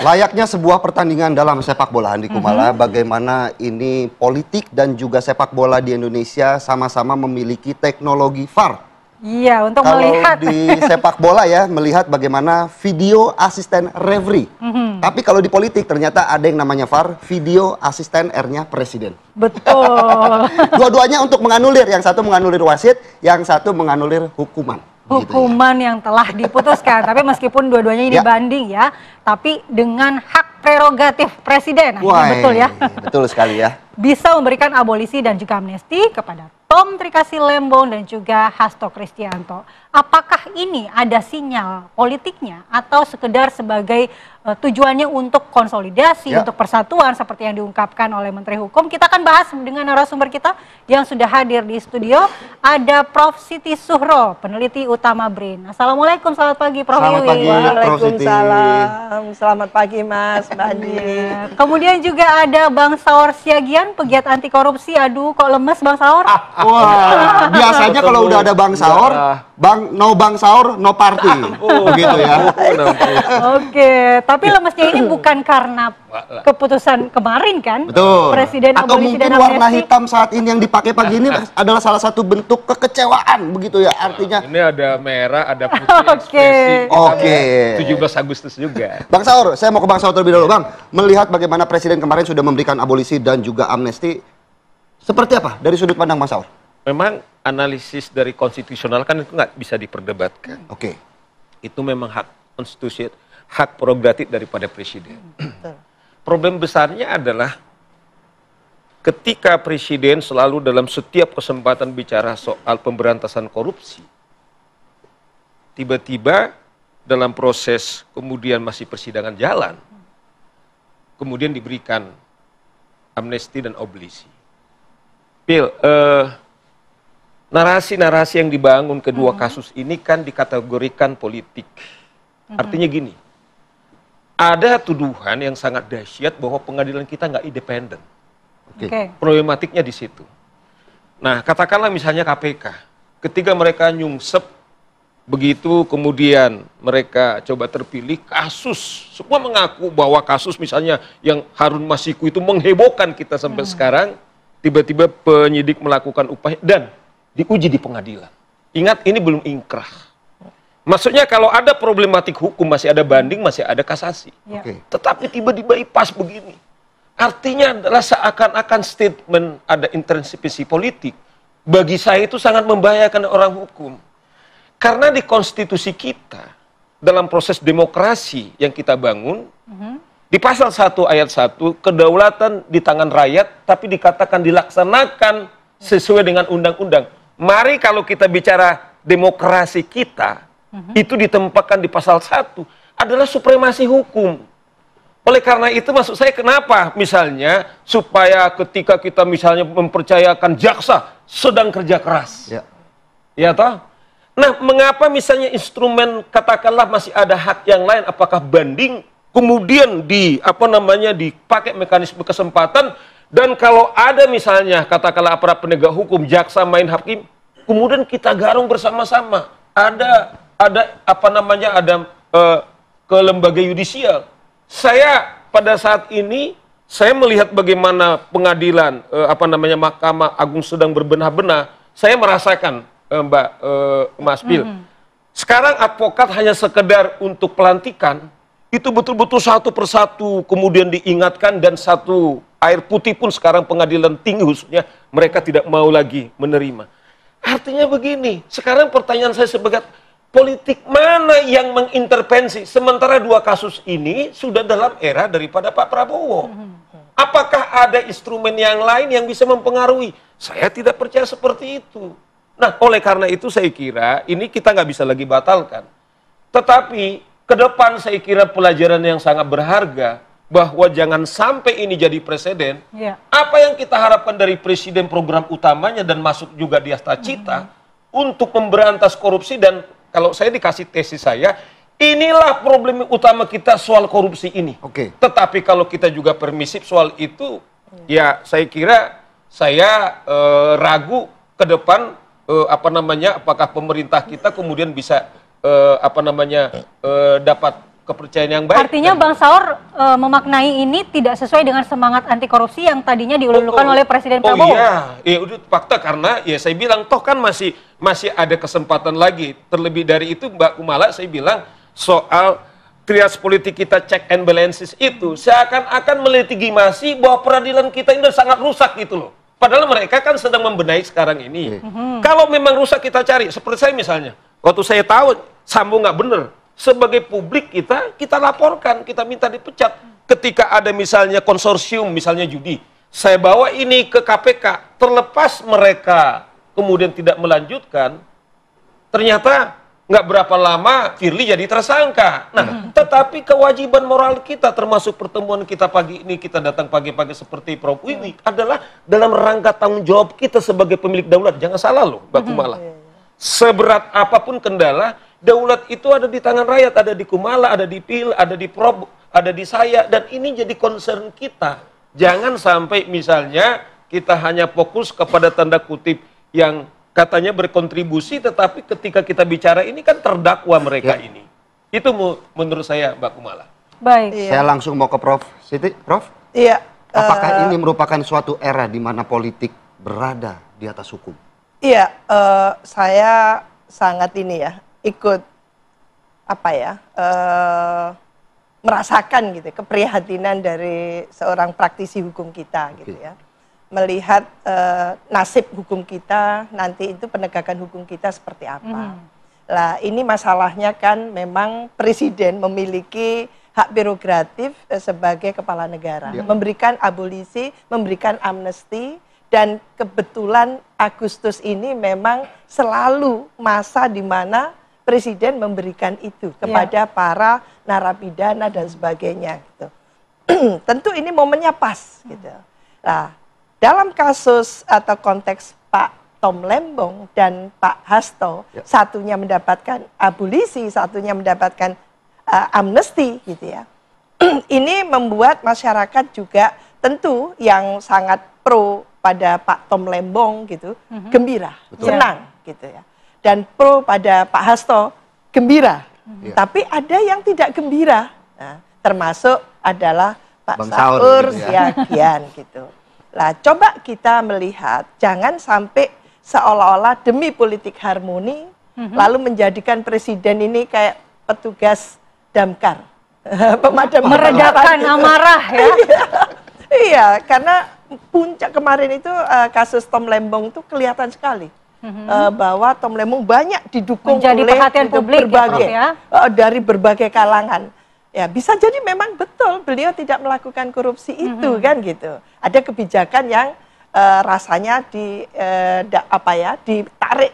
Layaknya sebuah pertandingan dalam sepak bola, Andi Kumala, bagaimana ini politik dan juga sepak bola di Indonesia sama-sama memiliki teknologi VAR. Iya, untuk Kalau melihat. di sepak bola ya, melihat bagaimana video asisten referee. Tapi kalau di politik ternyata ada yang namanya VAR, video asisten R-nya presiden. Betul. Dua-duanya untuk menganulir, yang satu menganulir wasit, yang satu menganulir hukuman. Hukuman yang telah diputuskan. Tapi meskipun dua-duanya ini banding ya, tapi dengan hak prerogatif presiden. Nah, betul ya. Betul sekali ya. Bisa memberikan abolisi dan juga amnesti kepada Tom Trikasih Lembong dan juga Hasto Kristianto. Apakah ini ada sinyal politiknya atau sekedar sebagai tujuannya untuk konsolidasi, untuk persatuan seperti yang diungkapkan oleh Menteri Hukum? Kita akan bahas dengan narasumber kita yang sudah hadir di studio. Ada Prof. Siti Suhro, peneliti utama BRIN. Assalamualaikum, selamat pagi Prof. Selamat pagi, Waalaikumsalam. Selamat pagi Mas, Mbak Andi. Kemudian juga ada Bang Saur Siagian, pegiat anti korupsi. Aduh, kok lemes Bang Saur? Wah, biasanya kalau udah ada Bang Saur, Bang Saur, no party. Begitu ya. Oke, tapi lemesnya ini bukan karena keputusan kemarin kan? Betul. Presiden atau abolisi mungkin dan warna amnesti. hitam saat ini yang dipakai pagi ini adalah salah satu bentuk kekecewaan, begitu ya. Artinya ini ada merah, ada putih, ekspresi. Oke. 17 Agustus juga. Bang Saur, saya mau ke Bang Saur terlebih dahulu, Bang. Melihat bagaimana Presiden kemarin sudah memberikan abolisi dan juga amnesti, seperti apa dari sudut pandang Bang Saur? Memang analisis dari konstitusional kan itu nggak bisa diperdebatkan. Oke. Itu memang hak konstitusi, hak prerogatif daripada presiden. Problem besarnya adalah ketika presiden selalu dalam setiap kesempatan bicara soal pemberantasan korupsi, tiba-tiba dalam proses kemudian masih persidangan jalan, kemudian diberikan amnesti dan abolisi. Narasi-narasi yang dibangun kedua kasus ini kan dikategorikan politik. Artinya gini, ada tuduhan yang sangat dahsyat bahwa pengadilan kita nggak independen. Problematiknya di situ. Nah, katakanlah misalnya KPK, ketika mereka nyungsep, begitu kemudian mereka coba terpilih, kasus, semua mengaku bahwa kasus misalnya yang Harun Masiku itu menghebohkan kita sampai sekarang, tiba-tiba penyidik melakukan upaya dan diuji di pengadilan. Ingat, ini belum ingkrah. Maksudnya kalau ada problematik hukum, masih ada banding, masih ada kasasi. Tetapi tiba-tiba pas begini. Artinya adalah seakan-akan statement ada intervensi politik. Bagi saya itu sangat membahayakan orang hukum. Karena di konstitusi kita, dalam proses demokrasi yang kita bangun, di pasal 1 ayat 1, kedaulatan di tangan rakyat, tapi dikatakan dilaksanakan sesuai dengan undang-undang. Mari kalau kita bicara demokrasi kita, itu ditempatkan di pasal 1, adalah supremasi hukum. Oleh karena itu maksud saya kenapa misalnya supaya ketika kita misalnya mempercayakan jaksa sedang kerja keras. Ya toh? Nah, mengapa misalnya instrumen katakanlah masih ada hak yang lain, apakah banding, kemudian dipakai mekanisme kesempatan. Dan kalau ada misalnya katakanlah aparat penegak hukum, jaksa, main hakim, kemudian kita garung bersama-sama. Ada ke lembaga yudisial. Saya pada saat ini saya melihat bagaimana pengadilan Mahkamah Agung sedang berbenah-benah. Saya merasakan Mas Pil. Sekarang advokat hanya sekedar untuk pelantikan, itu betul-betul satu persatu kemudian diingatkan, dan satu air putih pun sekarang pengadilan tinggi khususnya mereka tidak mau lagi menerima. Artinya begini, sekarang pertanyaan saya sebagai politik mana yang mengintervensi sementara dua kasus ini sudah dalam era daripada Pak Prabowo. Apakah ada instrumen yang lain yang bisa mempengaruhi? Saya tidak percaya seperti itu. Nah, oleh karena itu saya kira ini kita nggak bisa lagi batalkan. Tetapi ke depan saya kira pelajaran yang sangat berharga, bahwa jangan sampai ini jadi presiden. Apa yang kita harapkan dari presiden, program utamanya dan masuk juga di Asta Cita untuk memberantas korupsi. Dan kalau saya dikasih tesis saya, inilah problem utama kita soal korupsi ini. Tetapi kalau kita juga permisif soal itu, ya saya kira saya ragu ke depan apakah pemerintah kita kemudian bisa dapat kepercayaan yang baik. Artinya Bang Saur memaknai ini tidak sesuai dengan semangat anti korupsi yang tadinya diululukan oleh Presiden Prabowo. Oh iya, udah fakta karena ya saya bilang toh kan masih ada kesempatan lagi. Terlebih dari itu Mbak Kumala, saya bilang soal trias politik kita check and balances itu seakan-akan melegitimasi bahwa peradilan kita ini sangat rusak gitu loh. Padahal mereka kan sedang membenahi sekarang ini. Kalau memang rusak kita cari, seperti saya misalnya, waktu saya tahu Sambo nggak bener, sebagai publik kita laporkan, kita minta dipecat. Ketika ada misalnya konsorsium, misalnya judi, saya bawa ini ke KPK, terlepas mereka kemudian tidak melanjutkan, ternyata nggak berapa lama Firly jadi tersangka. Nah, tetapi kewajiban moral kita, termasuk pertemuan kita pagi ini, kita datang pagi-pagi seperti Prof. Wiwi, adalah dalam rangka tanggung jawab kita sebagai pemilik daulat. Jangan salah loh, Mbak Kumala. Seberat apapun kendala, daulat itu ada di tangan rakyat, ada di Kumala, ada di PIL, ada di Prof, ada di saya, dan ini jadi concern kita. Jangan sampai misalnya kita hanya fokus kepada tanda kutip yang katanya berkontribusi, tetapi ketika kita bicara ini kan terdakwa mereka ini. Itu menurut saya, Mbak Kumala. Baik. Saya langsung mau ke Prof. Siti. Prof, Iya. apakah ini merupakan suatu era di mana politik berada di atas hukum? Iya, saya sangat ini ya, ikut apa ya, merasakan gitu keprihatinan dari seorang praktisi hukum kita gitu ya, melihat nasib hukum kita nanti itu, penegakan hukum kita seperti apa. Lah ini masalahnya kan memang presiden memiliki hak prerogatif sebagai kepala negara, memberikan abolisi, memberikan amnesti. Dan kebetulan Agustus ini memang selalu masa di mana presiden memberikan itu kepada para narapidana dan sebagainya gitu. Tentu ini momennya pas gitu. Nah, dalam kasus atau konteks Pak Tom Lembong dan Pak Hasto, satunya mendapatkan abolisi, satunya mendapatkan amnesti gitu ya. Ini membuat masyarakat juga tentu yang sangat pro pada Pak Tom Lembong gitu, gembira, senang gitu ya. Dan pro pada Pak Hasto, gembira. Tapi ada yang tidak gembira, nah, termasuk adalah Pak Saur Siagian gitu. Lah coba kita melihat, jangan sampai seolah-olah demi politik harmoni, lalu menjadikan presiden ini kayak petugas damkar, pemadam meredakan amarah ya. Iya, karena puncak kemarin itu kasus Tom Lembong itu kelihatan sekali bahwa Tom Lembong banyak didukung menjadi oleh perhatian publik berbagai dari berbagai kalangan. Ya bisa jadi memang betul beliau tidak melakukan korupsi itu kan gitu. Ada kebijakan yang rasanya ditarik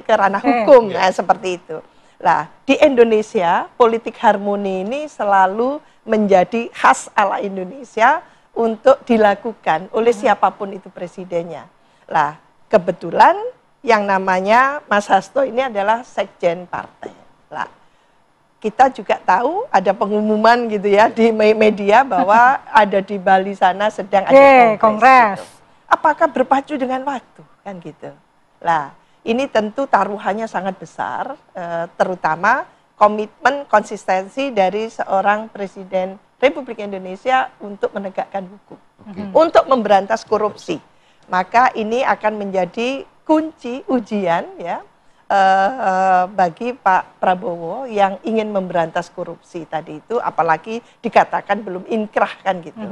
ke ranah hukum, seperti itu. Nah di Indonesia politik harmoni ini selalu menjadi khas ala Indonesia untuk dilakukan oleh siapapun itu presidennya. Lah, kebetulan yang namanya Mas Hasto ini adalah sekjen partai. Lah, kita juga tahu ada pengumuman gitu ya di media bahwa ada di Bali sana sedang ada kongres. Gitu. Apakah berpacu dengan waktu kan gitu. Lah, ini tentu taruhannya sangat besar, terutama komitmen konsistensi dari seorang presiden Republik Indonesia untuk menegakkan hukum, untuk memberantas korupsi. Maka ini akan menjadi kunci ujian ya bagi Pak Prabowo yang ingin memberantas korupsi tadi itu, apalagi dikatakan belum inkrah kan gitu.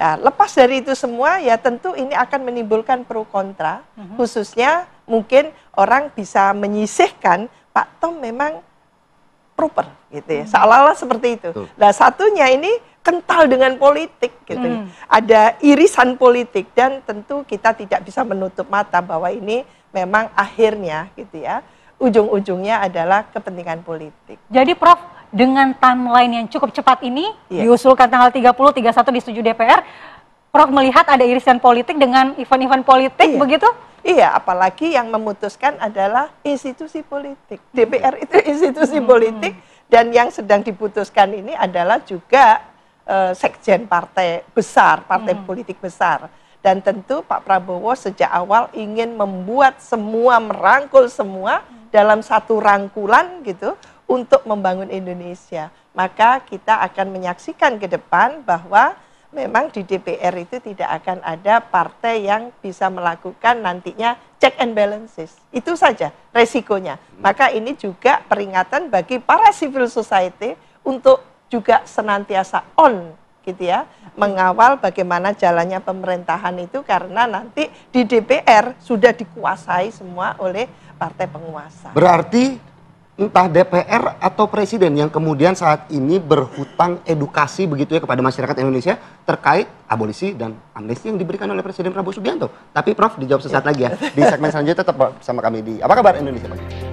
Nah, lepas dari itu semua ya tentu ini akan menimbulkan pro kontra, khususnya mungkin orang bisa menyisihkan Pak Tom memang proper gitu ya, seolah-olah seperti itu. Nah satunya ini kental dengan politik gitu. Ada irisan politik dan tentu kita tidak bisa menutup mata bahwa ini memang akhirnya gitu ya, ujung-ujungnya adalah kepentingan politik. Jadi Prof, dengan timeline yang cukup cepat ini, diusulkan tanggal 30, 31 disetujui DPR, Prof melihat ada irisan politik dengan event-event politik begitu? Iya, apalagi yang memutuskan adalah institusi politik. DPR itu institusi politik dan yang sedang diputuskan ini adalah juga sekjen partai besar, partai politik besar. Dan tentu Pak Prabowo sejak awal ingin membuat semua, merangkul semua dalam satu rangkulan gitu untuk membangun Indonesia. maka kita akan menyaksikan ke depan bahwa memang di DPR itu tidak akan ada partai yang bisa melakukan nantinya check and balances. Itu saja resikonya. Maka ini juga peringatan bagi para civil society untuk juga senantiasa on gitu ya, mengawal bagaimana jalannya pemerintahan itu, karena nanti di DPR sudah dikuasai semua oleh partai penguasa. Berarti entah DPR atau presiden yang kemudian saat ini berhutang edukasi begitu ya kepada masyarakat Indonesia terkait abolisi dan amnesti yang diberikan oleh Presiden Prabowo Subianto. Tapi Prof, dijawab sesaat lagi ya. Di segmen selanjutnya tetap bersama kami di Apa Kabar Indonesia Pagi.